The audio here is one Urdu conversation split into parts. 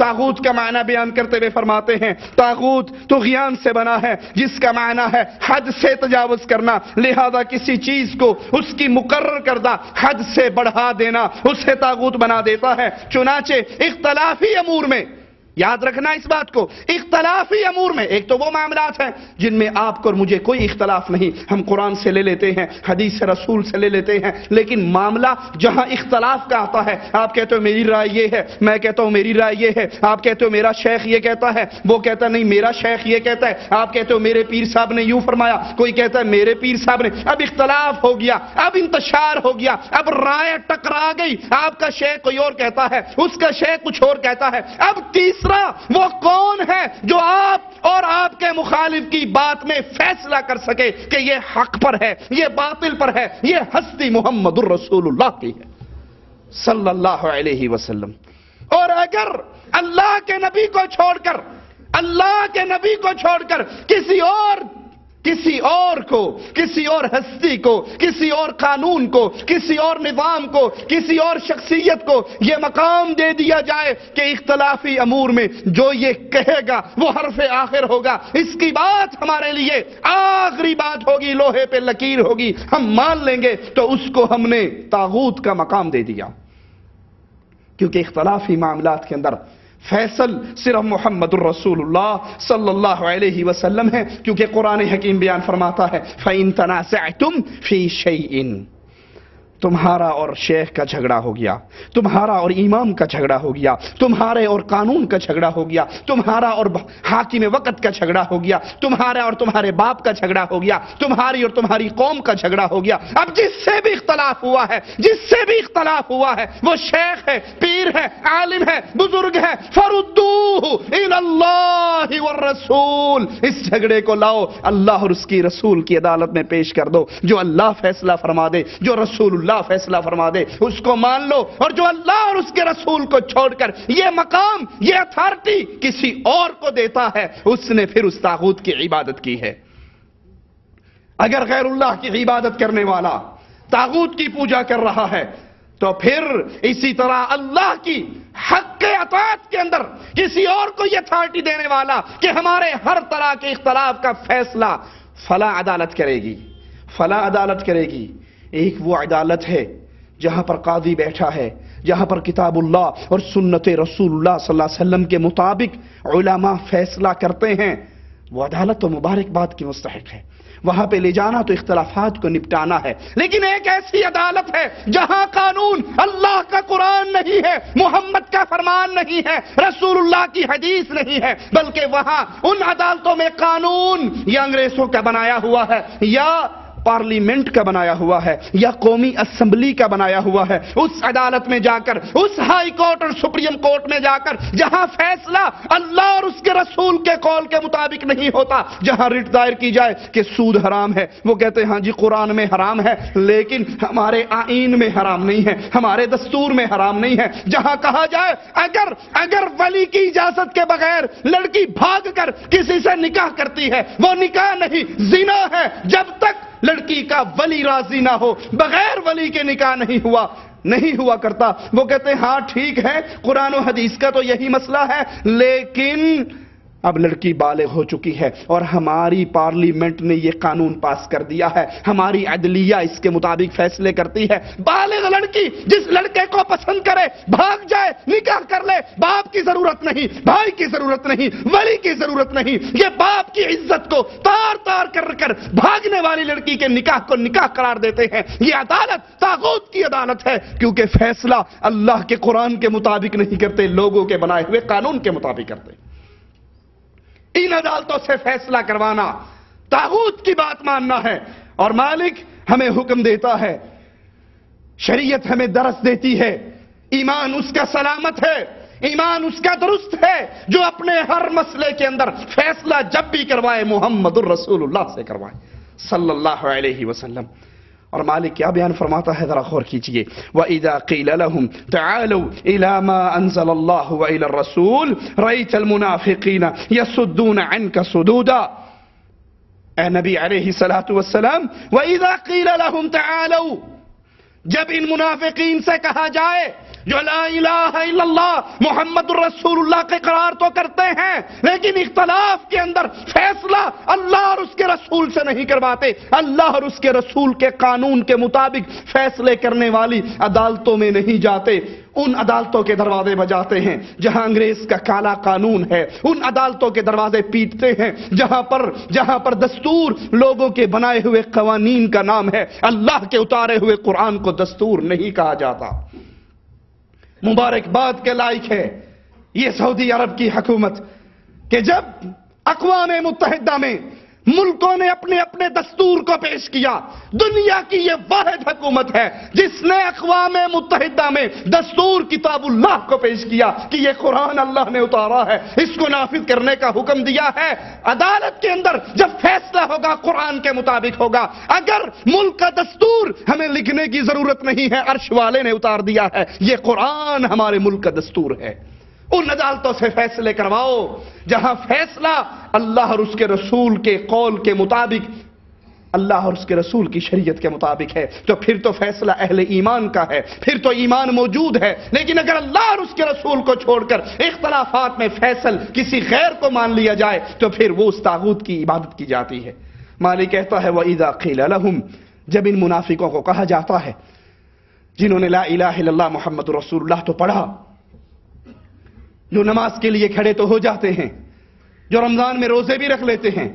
طاغوت کا معنی بیان کرتے ہوئے فرماتے ہیں طاغوت طغیان سے بنا ہے جس کا معنی ہے حد سے تجاوز کرنا، لہذا کسی چیز کو اس کی مقرر کردہ حد سے بڑھا دینا اسے طاغوت بنا دیتا ہے۔ چنانچہ اختلافی امور میں یاد رکھنا اس بات کو، اختلافی امور میں ایک تو وہ معاملات ہیں جن میں آپ کو اور مجھے کوئی اختلاف نہیں، ہم قرآن سے لے لیتے ہیں، حدیث رسول سے لے لیتے ہیں، لیکن معاملہ جہاں اختلاف کا آتا ہے، آپ کہتے ہو میری رائے یہ ہے، میں کہتا ہوں میری رائے یہ ہے، آپ کہتے ہو میرا شیخ یہ کہتا ہے، وہ کہتا نہیں میرا شیخ یہ کہتا ہے، آپ کہتے ہو میرے پیر صاحب نے یوں فرمایا، کوئی کہتا ہے میرے پیر صاحب نے، اب اختلاف ہو گیا، اب انتشار ہو گیا، اب رائے ٹکرا گئی، آپ کا شیخ کوئی اور کہتا ہے، اس کا شیخ کچھ اور کہتا ہے، اب تیسرا وہ کون ہے جو آپ اور آپ کے مخالف کی بات میں فیصلہ کر سکے کہ یہ حق پر ہے، یہ باطل پر ہے، یہ ہستی محمد الرسول اللہ کی ہے صلی اللہ علیہ وسلم۔ اور اگر اللہ کے نبی کو چھوڑ کر، اللہ کے نبی کو چھوڑ کر کسی اور کو، کسی اور ہستی کو، کسی اور قانون کو، کسی اور نظام کو، کسی اور شخصیت کو یہ مقام دے دیا جائے کہ اختلافی امور میں جو یہ کہے گا وہ حرف آخر ہوگا، اس کی بات ہمارے لیے آخری بات ہوگی، لوہے پہ لکیر ہوگی، ہم مان لیں گے، تو اس کو ہم نے طاغوت کا مقام دے دیا۔ کیونکہ اختلافی معاملات کے اندر فیصل صرف محمد الرسول اللہ صلی اللہ علیہ وسلم ہے، کیونکہ قرآن حکیم بیان فرماتا ہے فَإِن تَنَازَعْتُمْ فِي شَيْءٍ، تمہارا اور شیخ کا جھگڑا ہو گیا، تمہارا اور امام کا جھگڑا ہو گیا، تمہارے اور قانون کا جھگڑا ہو گیا، تمہارا اور حاکم وقت کا جھگڑا ہو گیا، تمہارا اور تمہارے باپ کا جھگڑا ہو گیا، تمہاری اور تمہاری قوم کا جھگڑا ہو گیا، اب جس سے بھی اختلاف ہوا ہے، جس سے بھی اختلاف ہوا ہے، وہ شیخ ہے، پیر ہے، عالم ہے، بزرگ ہے، فَرُدُّوهُ إِلَى اللَّهِ وَالرَّسُولِ، اس جھگڑے کو لاؤ اللہ اور اس کی رسول کی عدالت میں پیش کر دو، جو اللہ فیصلہ فرما دے، جو رسول اللہ فیصلہ فرما دے اس کو مان لو، اور جو اللہ اور اس کے رسول کو چھوڑ کر یہ مقام، یہ اتھارٹی کسی اور کو دیتا ہے، اس نے پھر اس طاغوت کی عبادت کی ہے۔ اگر غیر اللہ کی عبادت کرنے والا طاغوت کی پوجا کر رہا ہے تو پھر اسی طرح اللہ کی حق کے اطاعت کے اندر کسی اور کو یہ اتھارٹی دینے والا کہ ہمارے ہر طرح کے اختلاف کا فیصلہ فلاں عدالت کرے گی، فلاں عدالت کرے گی۔ ایک وہ عدالت ہے جہاں پر قاضی بیٹھا ہے، جہاں پر کتاب اللہ اور سنت رسول اللہ صلی اللہ علیہ وسلم کے مطابق علماء فیصلہ کرتے ہیں، وہ عدالت تو مبارکباد کی مستحق ہے، وہاں پہ لے جانا تو اختلافات کو نپٹانا ہے۔ لیکن ایک ایسی عدالت ہے جہاں قانون اللہ کا قرآن نہیں ہے، محمد کا فرمان نہیں ہے، رسول اللہ کی حدیث نہیں ہے، بلکہ وہاں ان عدالتوں میں قانون یا انگریزوں کا بنایا ہوا ہے، یا پارلیمنٹ کا بنایا ہوا ہے، یا قومی اسمبلی کا بنایا ہوا ہے۔ اس عدالت میں جا کر، اس ہائی کورٹ اور سپریم کورٹ میں جا کر جہاں فیصلہ اللہ اور اس کے رسول کے قول کے مطابق نہیں ہوتا، جہاں رٹ دائر کی جائے کہ سود حرام ہے، وہ کہتے ہیں ہاں جی قرآن میں حرام ہے لیکن ہمارے آئین میں حرام نہیں ہے، ہمارے دستور میں حرام نہیں ہے۔ جہاں کہا جائے اگر ولی کی اجازت کے بغیر لڑکی بھاگ کر کسی سے نکاح کرتی ہے وہ نکاح نہیں، زنا ہے، جب تک لڑکی کا ولی راضی نہ ہو، بغیر ولی کے نکاح نہیں ہوا کرتا۔ وہ کہتے ہیں ہاں ٹھیک ہے، قرآن و حدیث کا تو یہی مسئلہ ہے، لیکن اب لڑکی بالغ ہو چکی ہے اور ہماری پارلیمنٹ نے یہ قانون پاس کر دیا ہے، ہماری عدلیہ اس کے مطابق فیصلے کرتی ہے۔ بالغ لڑکی جس لڑکے کو پسند کرے بھاگ جائے، نکاح کر لے، باپ کی ضرورت نہیں، بھائی کی ضرورت نہیں، ولی کی ضرورت نہیں، یہ باپ کی عزت کو تار تار کر بھاگنے والی لڑکی کے نکاح کو نکاح قرار دیتے ہیں۔ یہ عدالت طاغوت کی عدالت ہے، کیونکہ فیصلہ اللہ کے قرآن کے مطابق نہیں کرتے، لوگوں کے بنائے ہوئے قانون کے مطابق کرتے۔ ان عدالتوں سے فیصلہ کروانا طاغوت کی بات ماننا ہے، اور مالک ہمیں حکم دیتا ہے، شریعت ہمیں درس دیتی ہے، ایمان اس کا سلامت ہے، ایمان اس کا درست ہے جو اپنے ہر مسئلے کے اندر فیصلہ جب بھی کروائے محمد الرسول اللہ سے کروائے صلی اللہ علیہ وسلم۔ اور مالک کیا بیان فرماتا ہے ذرا غور کیجئے، وَإِذَا قِيلَ لَهُمْ تَعَالَوْا إِلَى مَا أَنزَلَ اللَّهُ وَإِلَى الرَّسُولِ رَأَيْتَ الْمُنَافِقِينَ يَصُدُّونَ عَنْكَ صُدُودًا۔ اے نبی علیہ السلام، وَإِذَا قِيلَ لَهُمْ تَعَالَوْا، جب ان منافقین سے کہا جائے جو لا الہ الا اللہ محمد الرسول اللہ کے قرار تو کرتے ہیں لیکن اختلاف کے اندر فیصلہ اللہ اور اس کے رسول سے نہیں کرواتے، اللہ اور اس کے رسول کے قانون کے مطابق فیصلے کرنے والی عدالتوں میں نہیں جاتے، ان عدالتوں کے دروازے بجاتے ہیں جہاں انگریز کا کالا قانون ہے، ان عدالتوں کے دروازے پیٹتے ہیں جہاں پر دستور لوگوں کے بنائے ہوئے قوانین کا نام ہے، اللہ کے اتارے ہوئے قرآن کو دستور نہیں کہا جاتا۔ مبارکباد کے لائق ہے یہ سعودی عرب کی حکومت کہ جب اقوام متحدہ میں ملکوں نے اپنے اپنے دستور کو پیش کیا، دنیا کی یہ واحد حکومت ہے جس نے اقوام متحدہ میں دستور کتاب اللہ کو پیش کیا کہ یہ قرآن اللہ نے اتارا ہے، اس کو نافذ کرنے کا حکم دیا ہے۔ عدالت کے اندر جب فیصلہ ہوگا قرآن کے مطابق ہوگا۔ اگر ملک کا دستور ہمیں لکھنے کی ضرورت نہیں ہے، عرش والے نے اتار دیا ہے، یہ قرآن ہمارے ملک کا دستور ہے۔ ان عدالتوں سے فیصلے کرواؤ جہاں فیصلہ اللہ اور اس کے رسول کے قول کے مطابق، اللہ اور اس کے رسول کی شریعت کے مطابق ہے، تو پھر تو فیصلہ اہل ایمان کا ہے، پھر تو ایمان موجود ہے۔ لیکن اگر اللہ اور اس کے رسول کو چھوڑ کر اختلافات میں فیصل کسی غیر کو مان لیا جائے تو پھر وہ اس طاغوت کی عبادت کی جاتی ہے۔ مالک کہتا ہے وَإِذَا قِيلَ لَهُمْ، جب ان منافقوں کو کہا جاتا ہے جنہوں نے لا الہ الا اللہ محمد رسول اللہ تو پڑھا، جو نماز کے لیے کھڑے تو ہو جاتے ہیں، جو رمضان میں روزے بھی رکھ لیتے ہیں،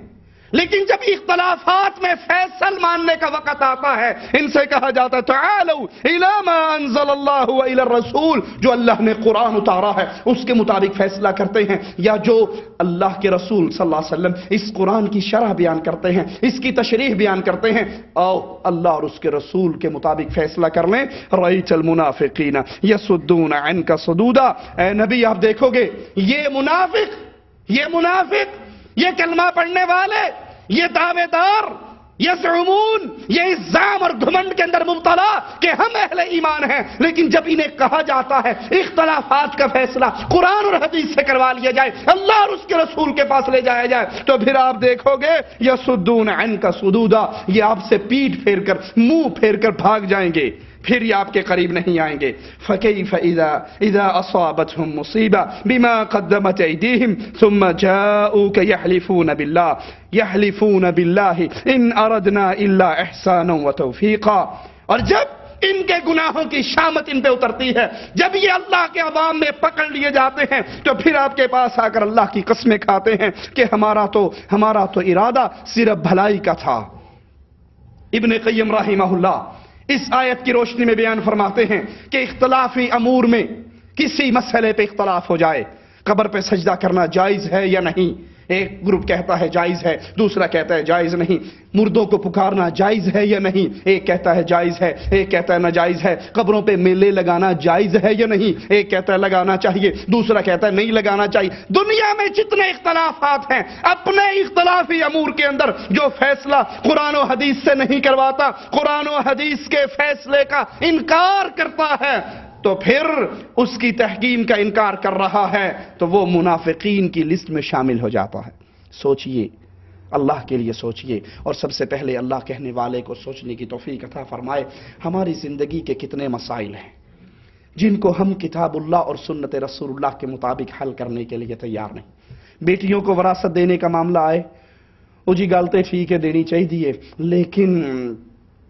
لیکن جب اختلافات میں فیصل ماننے کا وقت آتا ہے ان سے کہا جاتا ہے تعالوا الی ما انزل اللہ و الی الرسول، جو اللہ نے قرآن اتارا ہے اس کے مطابق فیصلہ کرتے ہیں، یا جو اللہ کے رسول صلی اللہ علیہ وسلم اس قرآن کی شرح بیان کرتے ہیں، اس کی تشریح بیان کرتے ہیں، اور اللہ اور اس کے رسول کے مطابق فیصلہ کر لیں۔ رأیت المنافقین یصدون عنک صدودا، اے نبی آپ دیکھو گے یہ منافق، یہ کلمہ پڑھنے والے، یہ دعوے دار، یزعمون، یہ الزام اور گھمنڈ کے اندر مبتلا کہ ہم اہل ایمان ہیں، لیکن جب انہیں کہا جاتا ہے اختلافات کا فیصلہ قرآن اور حدیث سے کروا لیا جائے، اللہ اور اس کے رسول کے پاس لے جایا جائے، تو پھر آپ دیکھو گے یصدون عنک صدودا، یہ آپ سے پیٹ پھیر کر، منہ پھیر کر بھاگ جائیں گے، پھر یہ آپ کے قریب نہیں آئیں گے۔ فَكَيْفَ إِذَا أَصَابَتْهُمْ مُصِيبَةٌ بِمَا قَدَّمَتْ أَيْدِيهِمْ ثُمَّ جَاءُوكَ يَحْلِفُونَ بِاللَّهِ إِنْ أَرَدْنَا إِلَّا إِحْسَانًا وَتَوْفِيقًا، اور جب ان کے گناہوں کی شامت ان پہ اترتی ہے، جب یہ اللہ کے عوام میں پکڑ لیے جاتے ہیں، تو پھر آپ کے پاس آ کر اللہ کی قسمیں کھاتے ہیں کہ ہمارا تو ارادہ صرف بھلائی کا تھا۔ ابن قیم رحمہ اللہ اس آیت کی روشنی میں بیان فرماتے ہیں کہ اختلافی امور میں کسی مسئلے پہ اختلاف ہو جائے، قبر پہ سجدہ کرنا جائز ہے یا نہیں، ایک گروپ کہتا ہے جائز ہے، دوسرا کہتا ہے جائز نہیں، مردوں کو پکارنا جائز ہے یا نہیں، ایک کہتا ہے جائز ہے، ایک کہتا ہے ناجائز ہے، قبروں پہ میلے لگانا جائز ہے یا نہیں، ایک کہتا ہے لگانا چاہیے، دوسرا کہتا ہے نہیں لگانا چاہیے۔ دنیا میں جتنے اختلافات ہیں، اپنے اختلافی امور کے اندر جو فیصلہ قرآن و حدیث سے نہیں کرواتا، قرآن و حدیث کے فیصلے کا انکار کرتا ہے، تو پھر اس کی تحکیم کا انکار کر رہا ہے، تو وہ منافقین کی لسٹ میں شامل ہو جاتا ہے۔ سوچئے، اللہ کے لیے سوچئے، اور سب سے پہلے اللہ کہنے والے کو سوچنے کی توفیق عطا فرمائے۔ ہماری زندگی کے کتنے مسائل ہیں جن کو ہم کتاب اللہ اور سنت رسول اللہ کے مطابق حل کرنے کے لیے تیار نہیں۔ بیٹیوں کو وراثت دینے کا معاملہ آئے، وہ جی گالتے ٹھیک ہے دینی چاہیے، لیکن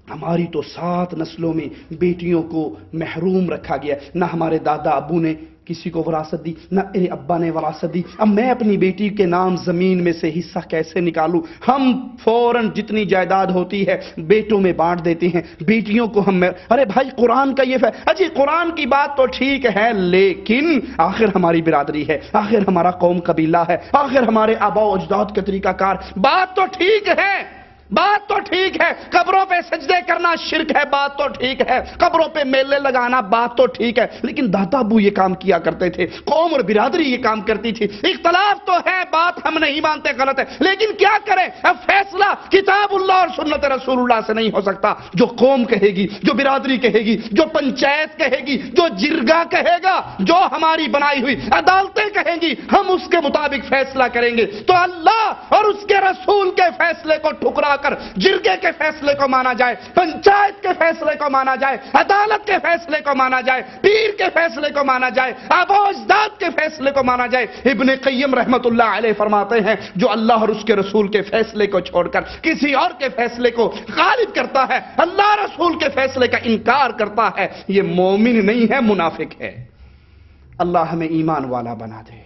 ہماری تو 7 نسلوں میں بیٹیوں کو محروم رکھا گیا، نہ ہمارے دادا ابو نے کسی کو وراثت دی، نہ میرے ابا نے وراثت دی، اب میں اپنی بیٹی کے نام زمین میں سے حصہ کیسے نکالوں؟ ہم فوراً جتنی جائیداد ہوتی ہے بیٹوں میں بانٹ دیتے ہیں، بیٹیوں کو ہم، ارے بھائی قرآن کا یہ اجی قرآن کی بات تو ٹھیک ہے، لیکن آخر ہماری برادری ہے، آخر ہمارا قوم قبیلہ ہے، آخر ہمارے آباء و اجداد کا طریقہ کار، بات تو ٹھیک ہے، بات تو ٹھیک ہے، قبروں پہ سجدے کرنا شرک ہے، بات تو ٹھیک ہے، قبروں پہ میلے لگانا بات تو ٹھیک ہے، لیکن دادا ابو یہ کام کیا کرتے تھے، قوم اور برادری یہ کام کرتی تھی، اختلاف تو ہے، بات ہم نہیں مانتے غلط ہے، لیکن کیا کریں؟ اب فیصلہ کتاب اللہ اور سنت رسول اللہ سے نہیں ہو سکتا، جو قوم کہے گی، جو برادری کہے گی، جو پنچایت کہے گی، جو جرگہ کہے گا، جو ہماری بنائی ہوئی عدالتیں کہیں گی، ہم اس کے مطابق فیصلہ کریں گے، تو اللہ اور اس کے رسول کے فیصلے کو ٹھکرا کر جرگے کے فیصلے کو مانا جائے، پنچایت کے فیصلے کو مانا جائے، عدالت کے فیصلے کو مانا جائے، پیر کے فیصلے کو مانا جائے، آبا و اجداد کے فیصلے کو مانا جائے۔ ابن قیم رحمت اللہ علیہ فرماتے ہیں جو اللہ اور اس کے رسول کے فیصلے کو چھوڑ کر کسی اور کے فیصلے کو غالب کرتا ہے، اللہ رسول کے فیصلے کا انکار کرتا ہے، یہ مومن نہیں ہے، منافق ہے۔ اللہ ہمیں ایمان والا بنا دے،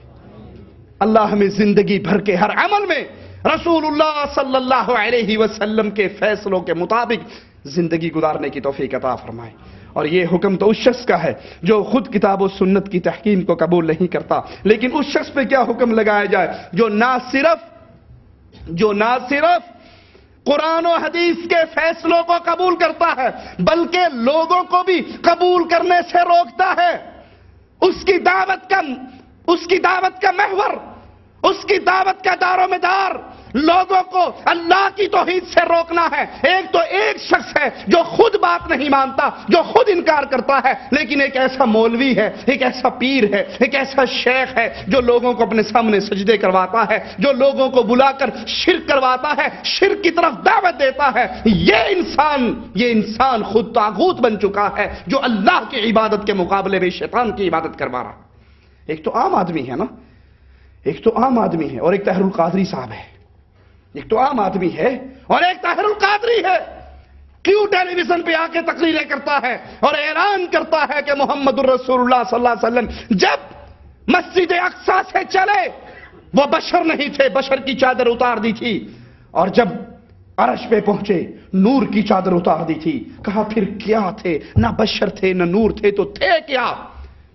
اللہ ہمیں زندگی بھر کے ہر عمل میں رسول اللہ صلی اللہ علیہ وسلم کے فیصلوں کے مطابق زندگی گزارنے کی توفیق عطا فرمائے۔ اور یہ حکم تو اس شخص کا ہے جو خود کتاب و سنت کی تحکیم کو قبول نہیں کرتا، لیکن اس شخص پہ کیا حکم لگایا جائے جو نہ صرف قرآن و حدیث کے فیصلوں کو قبول کرتا ہے بلکہ لوگوں کو بھی قبول کرنے سے روکتا ہے۔ اس کی دعوت کا محور، اس کی دعوت کا دار و مدار لوگوں کو اللہ کی توحید سے روکنا ہے۔ ایک شخص ہے جو خود بات نہیں مانتا، جو خود انکار کرتا ہے، لیکن ایک ایسا مولوی ہے، ایک ایسا پیر ہے، ایک ایسا شیخ ہے جو لوگوں کو اپنے سامنے سجدے کرواتا ہے، جو لوگوں کو بلا کر شرک کرواتا ہے، شرک کی طرف دعوت دیتا ہے۔ یہ انسان خود طاغوت بن چکا ہے جو اللہ کی عبادت کے مقابلے میں شیطان کی عبادت کروا رہا۔ ایک تو عام آدمی ہے نا، ایک تو عام آدمی ہے اور ایک طاہر القادری صاحب ہے۔ ایک تو عام آدمی ہے اور ایک طاہر القادری ہے۔ کیوں ٹیلی ویژن پہ آ کے تقریریں کرتا ہے اور اعلان کرتا ہے کہ محمد الرسول اللہ صلی اللہ علیہ وسلم جب مسجد اقصی سے چلے وہ بشر نہیں تھے، بشر کی چادر اتار دی تھی، اور جب عرش پہ پہنچے نور کی چادر اتار دی تھی۔ کہا پھر کیا تھے؟ نہ بشر تھے نہ نور تھے تو تھے کیا؟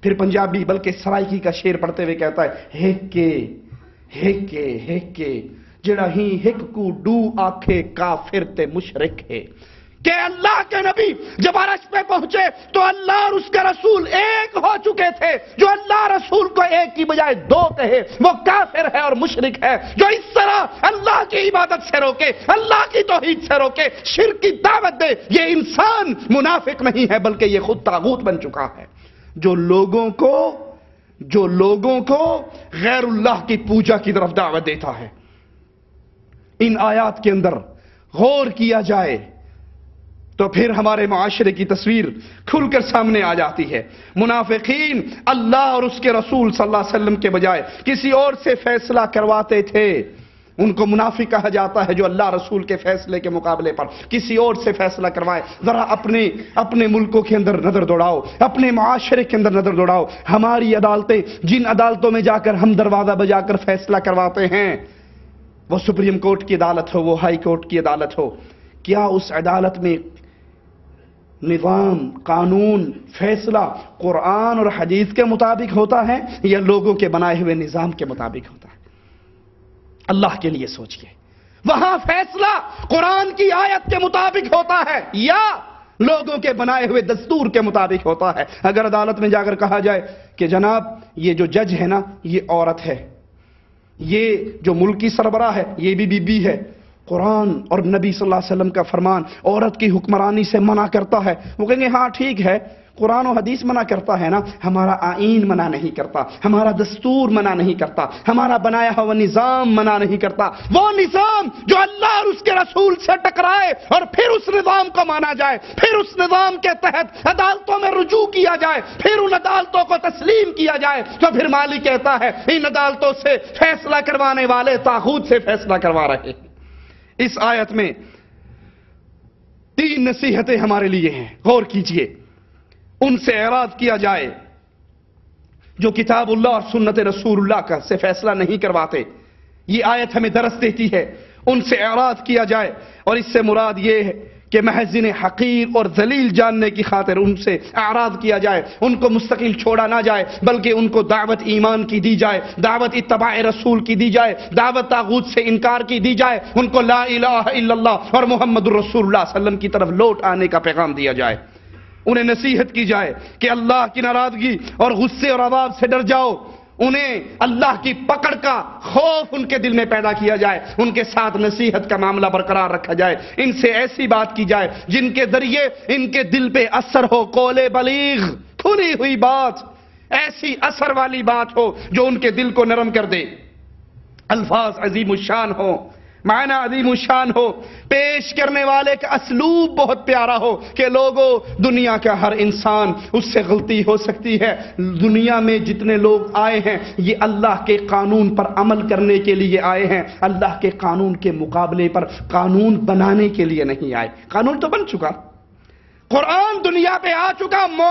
پھر پنجابی بلکہ سرائکی کا شعر پڑھتے ہوئے کہتا ہے ہیک کے جڑا ہی ہک کو ڈو آکھے کافر تے مشرک ہے۔ کہ اللہ کے نبی جب عرش پہ پہنچے تو اللہ اور اس کے رسول ایک ہو چکے تھے۔ جو اللہ رسول کو ایک کی بجائے دو کہے وہ کافر ہے اور مشرک ہے۔ جو اس طرح اللہ کی عبادت سے روکے، اللہ کی توحید سے روکے، شرک کی دعوت دے، یہ انسان منافق نہیں ہے بلکہ یہ خود طاغوت بن چکا ہے۔ جو لوگوں کو غیر اللہ کی پوجا کی طرف دعوت دیتا ہے۔ ان آیات کے اندر غور کیا جائے تو پھر ہمارے معاشرے کی تصویر کھل کر سامنے آ جاتی ہے۔ منافقین اللہ اور اس کے رسول صلی اللہ علیہ وسلم کے بجائے کسی اور سے فیصلہ کرواتے تھے۔ ان کو منافق کہا جاتا ہے جو اللہ رسول کے فیصلے کے مقابلے پر کسی اور سے فیصلہ کروائے۔ ذرا اپنے ملکوں کے اندر نظر دوڑاؤ، اپنے معاشرے کے اندر نظر دوڑاؤ۔ ہماری عدالتیں، جن عدالتوں میں جا کر ہم دروازہ بجا کر فیصلہ کرواتے ہیں، وہ سپریم کورٹ کی عدالت ہو، وہ ہائی کورٹ کی عدالت ہو، کیا اس عدالت میں نظام، قانون، فیصلہ قرآن اور حدیث کے مطابق ہوتا ہے یا لوگوں کے بنائے ہوئے نظام کے مطابق ہوتا ہے؟ اللہ کے لیے سوچئے۔ وہاں فیصلہ قرآن کی آیت کے مطابق ہوتا ہے یا لوگوں کے بنائے ہوئے دستور کے مطابق ہوتا ہے؟ اگر عدالت میں جا کر کہا جائے کہ جناب یہ جو جج ہے نا یہ عورت ہے، یہ جو ملکی سربراہ ہے یہ بھی بی بی ہے، قرآن اور نبی صلی اللہ علیہ وسلم کا فرمان عورت کی حکمرانی سے منع کرتا ہے، وہ کہیں گے ہاں ٹھیک ہے، قرآن و حدیث منع کرتا ہے نا، ہمارا آئین منع نہیں کرتا، ہمارا دستور منع نہیں کرتا، ہمارا بنایا ہوا نظام منع نہیں کرتا۔ وہ نظام جو اللہ اور اس کے رسول سے ٹکرائے اور پھر اس نظام کو مانا جائے، پھر اس نظام کے تحت عدالتوں میں رجوع کیا جائے، پھر ان عدالتوں کو تسلیم کیا جائے، تو پھر مالک کہتا ہے ان عدالتوں سے فیصلہ کروانے والے طاغوت سے فیصلہ کروا رہے ہیں۔ اس آیت میں 3 نصیحتیں ہمارے لیے ہیں، غور کیجئے۔ ان سے اعراض کیا جائے جو کتاب اللہ اور سنت رسول اللہ کا سے فیصلہ نہیں کرواتے، یہ آیت ہمیں درس دیتی ہے۔ ان سے اعراض کیا جائے اور اس سے مراد یہ ہے کہ محض انہیں حقیر اور ذلیل جاننے کی خاطر ان سے اعراض کیا جائے، ان کو مستقل چھوڑا نہ جائے، بلکہ ان کو دعوت ایمان کی دی جائے، دعوت اتباع رسول کی دی جائے، دعوت طاغوت سے انکار کی دی جائے، ان کو لا الہ الا اللہ اور محمد الرسول اللہ صلی اللہ علیہ وسلم کی طرف لوٹ آنے کا پیغام دیا جائے۔ انہیں نصیحت کی جائے کہ اللہ کی ناراضگی اور غصے اور عذاب سے ڈر جاؤ، انہیں اللہ کی پکڑ کا خوف ان کے دل میں پیدا کیا جائے، ان کے ساتھ نصیحت کا معاملہ برقرار رکھا جائے، ان سے ایسی بات کی جائے جن کے ذریعے ان کے دل پہ اثر ہو، قول بلیغ، کھلی ہوئی بات، ایسی اثر والی بات ہو جو ان کے دل کو نرم کر دے، الفاظ عظیم الشان ہو، معنی عظیم الشان ہو، پیش کرنے والے کا اسلوب بہت پیارا ہو کہ لوگوں دنیا کا ہر انسان اس سے غلطی ہو سکتی ہے، دنیا میں جتنے لوگ آئے ہیں یہ اللہ کے قانون پر عمل کرنے کے لیے آئے ہیں، اللہ کے قانون کے مقابلے پر قانون بنانے کے لیے نہیں آئے۔ قانون تو بن چکا، قرآن دنیا پہ آ چکا،